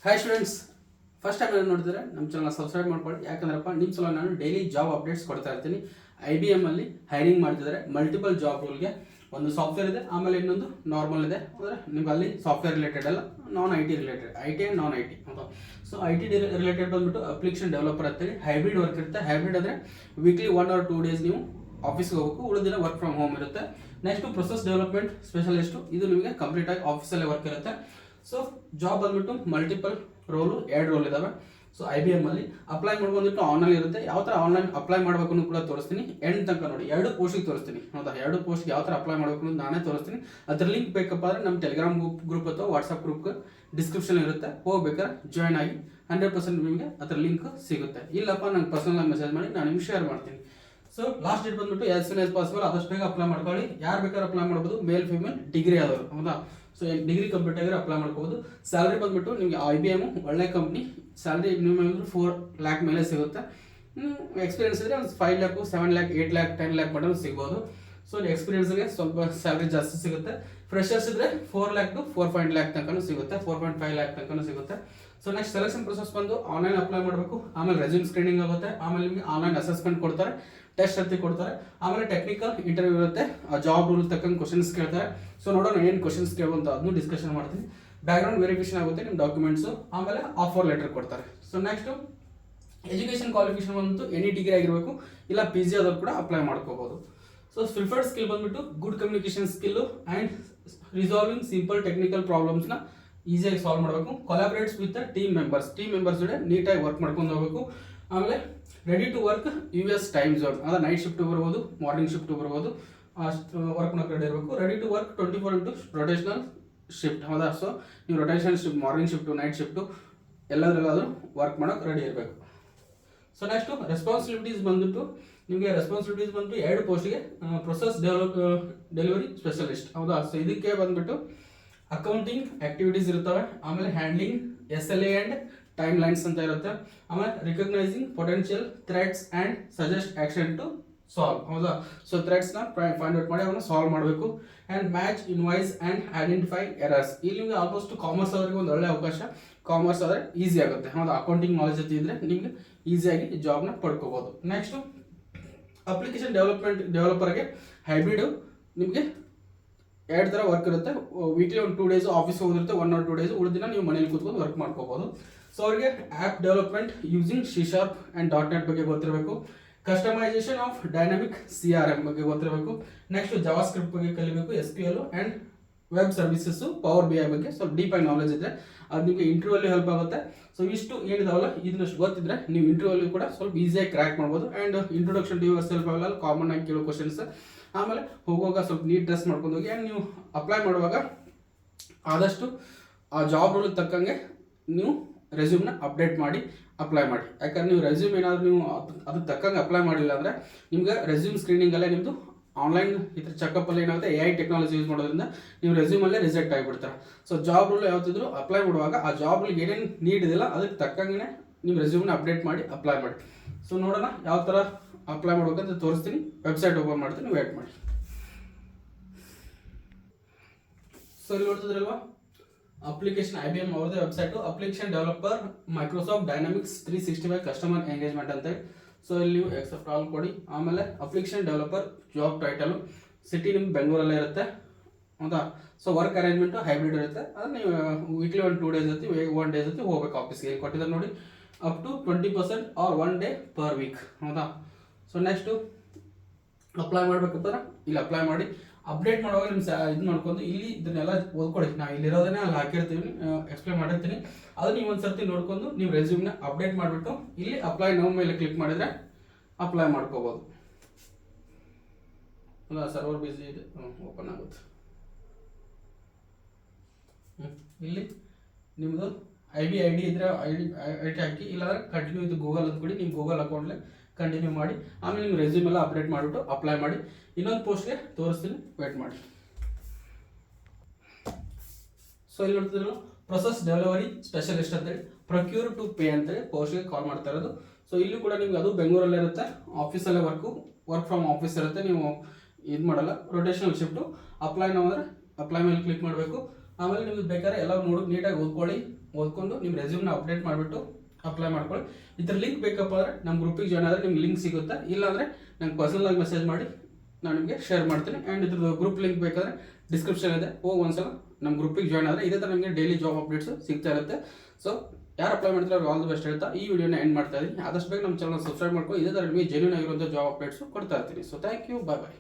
Hi students, first time ಏನು ನೋಡ್ತಿದ್ರೆ ನಮ್ಮ ಚಾನಲ್ ಸಬ್ಸ್ಕ್ರೈಬ್ ಮಾಡ್ಕೊಳ್ಳಿ. ಯಾಕಂದ್ರಪ್ಪ ನಿಮ್ಮ ಸಲ ನಾನು ಡೈಲಿ ಜಾಬ್ ಅಪ್ಡೇಟ್ಸ್ ಕೊಡ್ತಾ ಇರ್ತೀನಿ. IBM ಅಲ್ಲಿ ಹೈರಿಂಗ್ ಮಾಡ್ತಿದ್ದಾರೆ ಮಲ್ಟಿಪಲ್ ಜಾಬ್ ರೋಲ್ಗೆ. ಒಂದು ಸಾಫ್ಟ್ವೇರ್ ಇದೆ, ಆಮೇಲೆ ಇನ್ನೊಂದು ನಾರ್ಮಲ್ ಇದೆ. ಅಂದರೆ ನಿಮ್ಗೆ ಅಲ್ಲಿ ಸಾಫ್ಟ್ವೇರ್ ರಿಲೇಟೆಡ್ ಅಲ್ಲ, ನಾನ್ IT related, IT and non IT ಅಂತ. ಸೊ IT ರಿಲೇಟೆಡ್ ಬಂದ್ಬಿಟ್ಟು ಅಪ್ಲಿಕೇಶನ್ ಡೆವಲಪರ್ ಅಂತೇಳಿ ಹೈಬ್ರಿಡ್ ವರ್ಕ್ ಇರುತ್ತೆ. ಹೈಬ್ರಿಡ್ ಅಂದರೆ ವೀಕ್ಲಿ 1 or 2 days ನೀವು ಆಫೀಸ್ಗೆ ಹೋಗಬೇಕು, ಉಳಿದಿನ ವರ್ಕ್ ಫ್ರಮ್ ಹೋಮ್ ಇರುತ್ತೆ. ನೆಕ್ಸ್ಟ್ ಪ್ರೊಸೆಸ್ ಡೆವಲಪ್ಮೆಂಟ್ ಸ್ಪೆಷಲಿಸ್ಟು, ಇದು ನಿಮಗೆ ಕಂಪ್ಲೀಟ್ ಆಗಿ ಆಫೀಸಲ್ಲೇ ವರ್ಕ್ ಇರುತ್ತೆ. ಸೊ ಜಾಬ್ ಬಂದ್ಬಿಟ್ಟು ಮಲ್ಟಿಪಲ್ ರೋಲು, 2 ರೋಲ್ ಇದಾವೆ. ಸೊ IBM ಅಲ್ಲಿ ಅಪ್ಲೈ ಮಾಡ್ಕೊಂಡ್ಬಿಟ್ಟು ಆನ್ಲೈನ್ ಇರುತ್ತೆ. ಯಾವ ಥರ ಆನ್ಲೈನ್ ಅಪ್ಲೈ ಮಾಡಬೇಕು ಅನ್ನೋ ಕೂಡ ತೋರಿಸ್ತೀನಿ. ಎಂಡ್ ತನಕ ನೋಡಿ, 2 ಪೋಸ್ಟಿಗೆ ತೋರಿಸ್ತೀನಿ. ಹೌದಾ, 2 ಪೋಸ್ಟ್ಗೆ ಯಾವ ಥರ ಅಪ್ಲೈ ಮಾಡಬೇಕು ಅಂತ ನಾನೇ ತೋರಿಸ್ತೀನಿ. ಅದ್ರ ಲಿಂಕ್ ಬೇಕಪ್ಪ ಅಂದರೆ ನಮ್ಮ ಟೆಲಿಗ್ರಾಮ್ ಗ್ರೂಪ್ ಅಥವಾ ವಾಟ್ಸಪ್ ಗ್ರೂಪ್ ಡಿಸ್ಕ್ರಿಪ್ಷನ್ ಇರುತ್ತೆ, ಹೋಗ್ಬೇಕಾದ್ರೆ ಜಾಯ್ನ್ ಆಗಿ 100% ನಿಮಗೆ ಅದ್ರ ಲಿಂಕ್ ಸಿಗುತ್ತೆ. ಇಲ್ಲಪ್ಪ ನಂಗೆ ಪರ್ಸನಲ್ ಆಗಿ ಮೆಸೇಜ್ ಮಾಡಿ, ನಾನು ನಿಮ್ಗೆ ಶೇರ್ ಮಾಡ್ತೀನಿ. ಸೊ ಲಾಸ್ಟ್ ಡೇಟ್ ಬಂದ್ಬಿಟ್ಟು ಆಸ್ ಸೂನ್ ಆಸ್ ಪಾಸಿಬಲ್, ಆದಷ್ಟು ಬೇಗ ಅಪ್ಲೈ ಮಾಡ್ಕೊಳ್ಳಿ. ಯಾರು ಬೇಕಾದ್ರೆ ಅಪ್ಲೈ ಮಾಡ್ಬೋದು, ಮೇಲ್ ಫಿಮೇಲ್ ಡಿಗ್ರಿ ಆದವರು. ಹೌದಾ, ಸೊ ಡಿಗ್ರಿ ಕಂಪ್ಲೀಟ್ ಆಗಿರೋ ಅಪ್ಲೈ ಮಾಡ್ಕೋಬೋದು. ಸ್ಯಾಲ್ರಿ ಬಂದ್ಬಿಟ್ಟು ನಿಮಗೆ IBM ಒಳ್ಳೆ ಕಂಪ್ನಿ, ಸ್ಯಾಲ್ರಿ ಮಿನಿಮಮ್ 4 lakh ಮೇಲೆ ಸಿಗುತ್ತೆ. ಎಕ್ಸ್ಪೀರಿಯನ್ಸ್ ಇದ್ರೆ ಒಂದು 5 lakh, 7 lakh, 8 lakh, 10 lakh ಮಟ್ಟ ಸಿಗ್ಬೋದು. ಸೊ ಎಕ್ಸ್ಪೀರಿಯನ್ಸ್ಗೆ ಸ್ವಲ್ಪ ಸ್ಯಾಲ್ರಿ ಜಾಸ್ತಿ ಸಿಗುತ್ತೆ. ಫ್ರೆಶರ್ಸ್ ಇದ್ರೆ 4 lakh to 4.5 lakh ತನಕ ಸಿಗುತ್ತೆ, 4.5 lakh ತನಕ ಸಿಗುತ್ತೆ. ಸೊ ನೆಕ್ಸ್ಟ್ ಸೆಲೆಕ್ಷನ್ ಪ್ರೊಸೆಸ್ ಬಂದು ಆನ್ಲೈನ್ ಅಪ್ಲೈ ಮಾಡಬೇಕು, ಆಮೇಲೆ ರೆಸ್ಯೂಮ್ ಸ್ಕ್ರೀನಿಂಗ್ ಆಗುತ್ತೆ, ಆಮೇಲೆ ನಿಮಗೆ ಆನ್ಲೈನ್ ಅಸೆಸ್ಮೆಂಟ್ ಕೊಡ್ತಾರೆ, ಟೆಸ್ಟ್ ಅಂತ ಕೊಡ್ತಾರೆ, ಆಮೇಲೆ ಟೆಕ್ನಿಕಲ್ ಇಂಟರ್ವ್ಯೂ ಇರುತ್ತೆ. ಆ ಜಾಬ್ ರೂಲ್ ತಕ್ಕಂಗೆ ಕ್ವಶನ್ಸ್ ಕೇಳ್ತಾರೆ. ಸೊ ನೋಡೋಣ ಏನು ಕ್ವಶನ್ಸ್ ಕೇಳುವಂತ ಅದನ್ನು ಡಿಸ್ಕಷನ್ ಮಾಡ್ತೀನಿ. ಬ್ಯಾಕ್ಗ್ರೌಂಡ್ ವೆರಿಫಿಕೇಶನ್ ಆಗುತ್ತೆ, ನಿಮ್ಮ ಡಾಕ್ಯುಮೆಂಟ್ಸು, ಆಮೇಲೆ ಆಫರ್ ಲೆಟರ್ ಕೊಡ್ತಾರೆ. ಸೊ ನೆಕ್ಸ್ಟ್ ಎಜುಕೇಷನ್ ಕ್ವಾಲಿಫಿಕೇಶನ್ ಬಂದು ಎನಿ ಡಿಗ್ರಿ ಆಗಿರಬೇಕು, ಇಲ್ಲ PG ಆದವ್ರು ಕೂಡ ಅಪ್ಲೈ ಮಾಡ್ಕೋಬಹುದು. ಸೊ ಪ್ರಿಫರ್ಡ್ ಸ್ಕಿಲ್ ಬಂದ್ಬಿಟ್ಟು good communication skill and resolving simple technical ಪ್ರಾಬ್ಲಮ್ಸ್ನ ಈಸಿಯಾಗಿ ಸಾಲ್ವ್ ಮಾಡಬೇಕು. ಕೊಲಾಬ್ರೇಟ್ಸ್ ವಿತ್ ಟೀಮ್ ಮೆಂಬರ್ಸ್ ಜೊತೆ ನೀಟಾಗಿ ವರ್ಕ್ ಮಾಡ್ಕೊಂಡು ಹೋಗಬೇಕು. ಆಮೇಲೆ ready to work US time zone, ಅಂದರೆ ನೈಟ್ ಶಿಫ್ಟ್ ಬರ್ಬೋದು, ಮಾರ್ನಿಂಗ್ ಶಿಫ್ಟ್ ಬರ್ಬೋದು, ವರ್ಕ್ ಮಾಡೋಕೆ ರೆಡಿ ಇರಬೇಕು. Ready to work 24 into rotational shift. ಹೌದಾ, ಸೊ ನೀವು rotational shift, morning shift, night shift ಎಲ್ಲದರಲ್ಲಾದರೂ ವರ್ಕ್ ಮಾಡೋಕೆ ರೆಡಿ ಇರಬೇಕು. ಸೊ ನೆಕ್ಸ್ಟು ರೆಸ್ಪಾನ್ಸಿಬಿಲಿಟೀಸ್ ಬಂದ್ಬಿಟ್ಟು ನಿಮಗೆ ರೆಸ್ಪಾನ್ಸಿಬಿಲಿಟೀಸ್ ಬಂದ್ಬಿಟ್ಟು 2 ಪೋಸ್ಟಿಗೆ ಪ್ರೊಸೆಸ್ ಡೆಲಿವರಿ ಸ್ಪೆಷಲಿಸ್ಟ್. ಹೌದಾ, ಸೊ ಇದಕ್ಕೆ ಬಂದ್ಬಿಟ್ಟು ಅಕೌಂಟಿಂಗ್ ಆಕ್ಟಿವಿಟೀಸ್ ಇರ್ತವೆ, ಆಮೇಲೆ handling SLA and time lines ಅಂತ ಇರುತ್ತೆ, ಆಮೇಲೆ recognising potential threats and suggest action to solve. ಹೌದಾ, ಸೊ ಥ್ರೆಟ್ಸ್ನ ಫೈಂಡ್ ಔಟ್ ಮಾಡಿ ಅವನ್ನ ಸಾಲ್ವ್ ಮಾಡಬೇಕು. And match invoice and identify errors. ಇಲ್ಲಿ ನಿಮಗೆ ಆಲ್ಮೋಸ್ಟ್ ಕಾಮರ್ಸ್ ಅವರಿಗೆ ಒಂದು ಒಳ್ಳೆ ಅವಕಾಶ. ಕಾಮರ್ಸ್ ಆದರೆ ಈಸಿ ಆಗುತ್ತೆ. ಹೌದಾ, ಅಕೌಂಟಿಂಗ್ ನಾಲೆಜ್ ಇದ್ದರೆ ನಿಮಗೆ ಈಸಿಯಾಗಿ ಜಾಬ್ನ ಪಡ್ಕೋಬೋದು. ನೆಕ್ಸ್ಟು ಅಪ್ಲಿಕೇಶನ್ ಡೆವಲಪರ್ಗೆ ಹೈಬ್ರಿಡ್ ನಿಮಗೆ 2 ಥರ ವರ್ಕ್ ಇರುತ್ತೆ. ವೀಕ್ಲಿ ಒಂದು 2 days ಆಫೀಸ್ ಹೋಗಿರುತ್ತೆ, 1 or 2 days, ಉಳಿದಿನ ನೀವು ಮನೇಲಿ ಕೂತ್ಕೊಂಡು ವರ್ಕ್ ಮಾಡ್ಕೋಬೋದು. ಸೊ ಅವರಿಗೆ app development using C# and .NET ಬಗ್ಗೆ ಗೊತ್ತಿರಬೇಕು. ಕಸ್ಟಮೈಸೇಷನ್ ಆಫ್ ಡೈನಾಮಿಕ್ CRM ಬಗ್ಗೆ ಗೊತ್ತಿರಬೇಕು. ನೆಕ್ಸ್ಟ್ ಜಾವಾಸ್ಕ್ರಿಪ್ಟ್ ಬಗ್ಗೆ ಕಲಿಬೇಕು, SQL and web services, power BI ಬಗ್ಗೆ ಸ್ವಲ್ಪ ಡೀಪಾಗಿ ನಾಲೆಜ್ ಇದ್ದರೆ ಅದು ನಿಮಗೆ ಇಂಟರ್ವ್ಯೂಲ್ಲಿ ಹೆಲ್ಪ್ ಆಗುತ್ತೆ. ಸೊ ಇಷ್ಟು ಏನಿದಾವಲ್ಲ, ಇದನ್ನಷ್ಟು ಗೊತ್ತಿದ್ರೆ ನೀವು ಇಂಟರ್ವ್ಯೂಲ್ಲಿ ಕೂಡ ಸ್ವಲ್ಪ ಈಸಿಯಾಗಿ ಕ್ರ್ಯಾಕ್ ಮಾಡ್ಬೋದು. And introduction to yourself ಅವೆಲ್ಲ ಕಾಮನ್ ಆಗಿ ಕೇಳೋ ಕ್ವಶನ್ಸ್. ಆಮೇಲೆ ಹೋಗುವಾಗ ಸ್ವಲ್ಪ ನೀಟ್ ಡ್ರೆಸ್ ಮಾಡ್ಕೊಂಡು ಹೋಗಿ. ಆ್ಯಂಡ್ ನೀವು ಅಪ್ಲೈ ಮಾಡುವಾಗ ಆದಷ್ಟು ಆ ಜಾಬ್ ರೂಲ್ ತಕ್ಕಂಗೆ ನೀವು ರೆಸ್ಯೂಮ್ನ ಅಪ್ಡೇಟ್ ಮಾಡಿ ಅಪ್ಲೈ ಮಾಡಿ. ಯಾಕಂದ್ರೆ ನೀವು ರೆಸ್ಯೂಮ್ ಏನಾದರೂ ನೀವು ಅದಕ್ಕೆ ತಕ್ಕಂಗೆ ಅಪ್ಲೈ ಮಾಡಿಲ್ಲ ಅಂದರೆ ನಿಮ್ಗೆ ರೆಸ್ಯೂಮ್ ಸ್ಕ್ರೀನಿಂಗಲ್ಲೇ ನಿಮ್ಮದು ಆನ್ಲೈನ್ ಇದ್ರ ಚೆಕಪ್ಪಲ್ಲಿ ಏನಾಗುತ್ತೆ, AI ಟೆಕ್ನಾಲಜಿ ಯೂಸ್ ಮಾಡೋದ್ರಿಂದ ನೀವು ರೆಸ್ಯೂಮಲ್ಲೇ ರಿಜೆಕ್ಟ್ ಆಗಿಬಿಡ್ತಾರೆ. ಸೊ ಜಾಬ್ ರೂಲ್ ಯಾವತ್ತಿದ್ರು ಅಪ್ಲೈ ಮಾಡುವಾಗ ಆ ಜಾಬ್ ರೂಲ್ಗೆ ಏನೇನು ನೀಡ್ ಇದೆಯಲ್ಲ ಅದಕ್ಕೆ ತಕ್ಕಂಗೆ ನೀವು ರೆಸ್ಯೂಮ್ನ ಅಪ್ಡೇಟ್ ಮಾಡಿ ಅಪ್ಲೈ ಮಾಡಿ. ಸೊ ನೋಡೋಣ ಯಾವ ಥರ ಅಪ್ಲೈ ಮಾಡ್ಬೇಕಂತ ತೋರಿಸ್ತೀನಿ. ವೆಬ್ಸೈಟ್ ಓಪನ್ ಮಾಡ್ತೀನಿ, ವೇಟ್ ಮಾಡಿ. ಸೊ ಇಲ್ಲಿ ನೋಡ್ತಿದ್ರಲ್ವಾ, ಅಪ್ಲಿಕೇಶನ್ IBM ಅವ್ರದ್ದೇ website, application developer Microsoft dynamics 365 customer engagement ಅಂತ. ಸೊ ಇಲ್ಲಿ ನೀವು ಎಕ್ಸೆಪ್ಟ್ ಆಲ್ ಕೊಡಿ. ಆಮೇಲೆ application developer job title, city ನಿಮ್ಗೆ ಬೆಂಗಳೂರಲ್ಲೇ ಇರುತ್ತೆ. ಹೌದಾ, ಸೊ ವರ್ಕ್ ಅರೇಂಜ್ಮೆಂಟು ಹೈಬ್ರಿಡ್ ಇರುತ್ತೆ. ಅದು ನೀವು ವೀಕ್ಲಿ ಒಂದು 2 days ಇರ್ತೀವಿ, 1 day ಇರ್ತೀವಿ, ಹೋಗ್ಬೇಕು ಆಫೀಸ್ಗೆ. ಇಲ್ಲಿ ಕೊಟ್ಟಿದ್ದಾರೆ ನೋಡಿ, up to 20% or 1 day per week. ಹೌದಾ, ಸೊ ನೆಕ್ಸ್ಟು ಅಪ್ಲೈ ಮಾಡ್ಬೇಕಂತಾರೆ ಇಲ್ಲಿ ಅಪ್ಲೈ ಮಾಡಿ. ಅಪ್ಡೇಟ್ ಮಾಡುವಾಗ ನಿಮ್ಮ ಇದು ಮಾಡ್ಕೊಂಡು ಇಲ್ಲಿ ಇದನ್ನೆಲ್ಲ ಓದ್ಕೊಡಿ. ನಾವು ಇಲ್ಲಿರೋದನ್ನೇ ಅಲ್ಲಿ ಹಾಕಿರ್ತೀವಿ, ಎಕ್ಸ್ಪ್ಲೇನ್ ಮಾಡಿರ್ತೀನಿ. ಅದು ನೀವು ಒಂದು ಸರ್ತಿ ನೋಡ್ಕೊಂಡು ನೀವು ರೆಸ್ಯೂಮ್ನ ಅಪ್ಡೇಟ್ ಮಾಡಿಬಿಟ್ಟು ಇಲ್ಲಿ ಅಪ್ಲೈ ನೌ ಮೇಲೆ ಕ್ಲಿಕ್ ಮಾಡಿದರೆ ಅಪ್ಲೈ ಮಾಡ್ಕೋಬೋದು. ಅಲ್ಲ, ಸರ್ವರ್ ಬಿಸಿ ಇದೆ, ಓಪನ್ ಆಗುತ್ತೆ. ಇಲ್ಲಿ ನಿಮ್ಮದು ID ಇದ್ರೆ ಐಡಿ ಹಾಕಿ, ಇಲ್ಲಾಂದ್ರೆ ಕಂಟಿನ್ಯೂ ಇದು ಗೂಗಲ್ ಅಂತ ಕೊಡಿ. ನಿಮ್ಮ ಗೂಗಲ್ ಅಕೌಂಟ್ಲೆ ಕಂಟಿನ್ಯೂ ಮಾಡಿ, ಆಮೇಲೆ ನಿಮ್ಮ ರೆಸ್ಯೂಮ್ ಎಲ್ಲ ಅಪ್ಡೇಟ್ ಮಾಡಿಬಿಟ್ಟು ಅಪ್ಲೈ ಮಾಡಿ. ಇನ್ನೊಂದು ಪೋಸ್ಟ್ಗೆ ತೋರಿಸ್ತೀನಿ, ವೇಟ್ ಮಾಡಿ. ಸೊ ಇಲ್ಲಿ ನೋಡ್ತಿದ್ರು ಪ್ರೊಸೆಸ್ ಡೆಲಿವರಿ ಸ್ಪೆಷಲಿಸ್ಟ್ ಅಂತೇಳಿ, ಪ್ರೊಕ್ಯೂರ್ ಟು ಪೇ ಅಂತೇಳಿ ಪೋಸ್ಟ್ಗೆ ಕಾಲ್ ಮಾಡ್ತಾ ಇರೋದು. ಸೊ ಇಲ್ಲಿ ಕೂಡ ನಿಮ್ಗೆ ಅದು ಬೆಂಗಳೂರಲ್ಲೇ ಇರುತ್ತೆ, ಆಫೀಸಲ್ಲೇ ವರ್ಕ್ ಫ್ರಮ್ ಆಫೀಸ್ ಇರುತ್ತೆ. ನೀವು ಇದು ಮಾಡಲ್ಲ, ರೊಟೇಷನಲ್ ಶಿಫ್ಟು. ಅಪ್ಲೈ ನಾವು ಅಂದರೆ ಅಪ್ಲೈ ಮೇಲೆ ಕ್ಲಿಕ್ ಮಾಡಬೇಕು. ಆಮೇಲೆ ನಿಮ್ಗೆ ಬೇಕಾದ್ರೆ ಎಲ್ಲ ನೋಡಿ ನೀಟಾಗಿ ಓದ್ಕೊಳ್ಳಿ. ಓದ್ಕೊಂಡು ನಿಮ್ಮ ರೆಸ್ಯೂಮ್ನ ಅಪ್ಡೇಟ್ ಮಾಡಿಬಿಟ್ಟು ಅಪ್ಲೈ ಮಾಡ್ಕೊಳ್ಳಿ. ಇದ್ರ ಲಿಂಕ್ ಬೇಕಪ್ಪ ಅಂದರೆ ನಮ್ಮ ಗ್ರೂಪಿಗೆ ಜಾಯ್ನ್ ಆದರೆ ನಿಮ್ಗೆ ಲಿಂಕ್ ಸಿಗುತ್ತೆ, ಇಲ್ಲಾಂದರೆ ನಂಗೆ ಪರ್ಸನಲಾಗಿ ಮೆಸೇಜ್ ಮಾಡಿ ನಾನು ನಿಮಗೆ ಶೇರ್ ಮಾಡ್ತೀನಿ. ಆ್ಯಂಡ್ ಇದ್ರದ್ದು ಗ್ರೂಪ್ ಲಿಂಕ್ ಬೇಕಾದರೆ ಡಿಸ್ಕ್ರಿಪ್ಷನ್ ಇದೆ, ಹೋಗಿ ಒಂದ್ಸಲ ನಮ್ಮ ಗ್ರೂಪಿಗೆ ಜಾಯ್ನ್ ಆದರೆ ಇದೇ ಥರ ನಿಮಗೆ ಡೈಲಿ ಜಾಬ್ ಅಪ್ಡೇಟ್ಸು ಸಿಗ್ತಾ ಇರುತ್ತೆ. ಸೊ ಯಾರು ಅಪ್ಲೈ ಮಾಡ್ತಾರೆ ಅವ್ರಿಗೆ ಆಲ್ ದಿ ಬೆಸ್ಟ್ ಹೇಳ್ತಾ ಈ ವಿಡಿಯೋನ ಎಂಡ್ ಮಾಡ್ತಾ ಇದ್ದೀನಿ. ಆದಷ್ಟು ಬೇಗ ನಮ್ಮ ಚಾನಲ್ ಸಬ್ಸ್ಕ್ರೈಬ್ ಮಾಡ್ಕೊಂಡು ಇದೇ ಥರ ನಿಮಗೆ ಜೆನ್ಯೂನ್ ಆಗಿರುವಂಥ ಜಾಬ್ ಅಪ್ಡೇಟ್ಸು ಕೊಡ್ತಾ ಇರ್ತೀನಿ. So thank you, bye bye.